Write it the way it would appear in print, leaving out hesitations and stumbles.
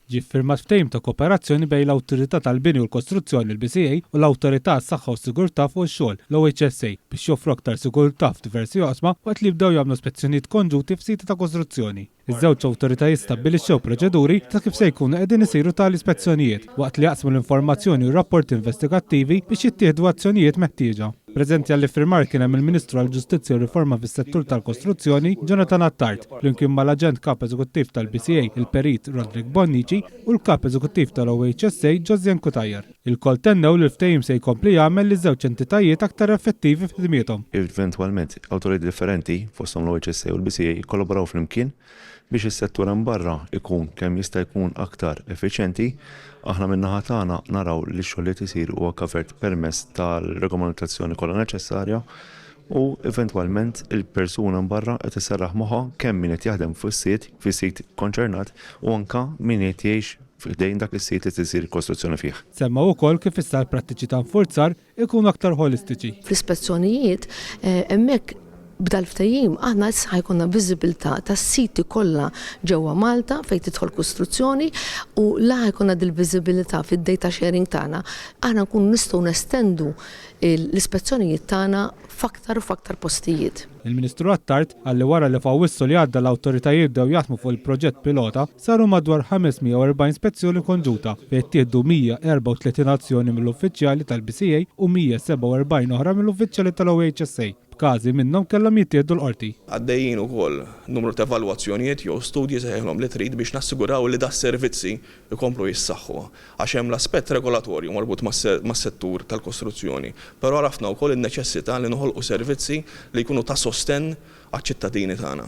Ġie ffirmat ftehim ta' kooperazzjoni bejn l-Awtorità tal-Bini u l-Kostruzzjoni l-BCA u l-Awtorità tas-Saħħa u s-Sigurtà fuq ix-xogħol l-OHSA biex joffru aktar sigurtà f'diversi oqsma waqt li jibdew jagħmlu spezzjonijiet konġunti f'siti ta' kostruzzjoni. Iż-żewġ awtoritajiet stabbilixxew proċeduri ta' kif se jkunu qegħdin isiru tal-ispezzjonijiet waqt li jaqsmu l-informazzjoni u rapporti investigattivi biex jittieħdu azzjonijiet meħtieġa. Preżenti għall-iffirmar kien hemm il-Ministru għall-Ġustizzja u Riforma fis-settur tal-Kostruzzjoni Jonathan Attard, flimkien mal-Aġent Kap Eżekuttiv tal-BCA il-Perit Rodrik Bonnici u l-Kap Eżekuttiv tal-OHSA Josien Kutajjar. Il-kol tennew li l-ftehim se jkompli jagħmel li żewġ entitajiet aktar effettivi f'ħidmietom. Eventwalment awtoritajiet differenti fosthom l-OHSA u l-BCA jikkollaboraw flimkien biex is-settur hemm barra ikun kemm jista' jkun aktar effiċjenti. Aħna min-naħa tagħna naraw li x-xogħlijiet isir huwa kavert permezz tal-regolamentazzjoni kollha neċessarja u eventwalment il-persuna mbarra qed iserraħ moħħha kemm min qed jaħdem fis-sit konċernat u anke min qed jgħix f'dejn dak is-sit li tisir kostruzzjoni fih. Semma wkoll kif issa l-prattiċi ta' nfurzar ikunu aktar holistiċi. Fl-ispezzjonijiet hemmhekk b'dal-ftehim aħna issa ħajkonna viżibilità tas-siti kollha ġewwa Malta fejn tidħol kostruzzjoni u la ħajkonna dil-viżibilità fid-data sharing tagħna. Aħna nkunu nistgħu nestendu l-ispezzjonijiet tagħna f'aktar u f'aktar postijiet. Il-Ministru Attard għalli wara li fawissu li għadda l-awtoritajiet bdew jaħdmu fuq il-proġett pilota saru madwar 540 ispezzjoni konġuta fejn tieħdu 134 azzjoni mill-uffiċjali tal-BCA u 147 oħra mill-uffiċjali tal-OHSA. B'każi minnhom kellhom jittieħdu l-qorti. Għaddejjin ukoll numru ta' evalwazzjonijiet jew studji seħħilhom li trid biex nassiguraw li das-servizzi jkomplu jissaħħu għax hemm l-aspett regolatorju marbut mas-settur tal-kostruzzjoni. Però rafna wkoll in-neċessità li noħolqu servizzi li jkunu ta' sostenn għaċ-ċittadini tagħna.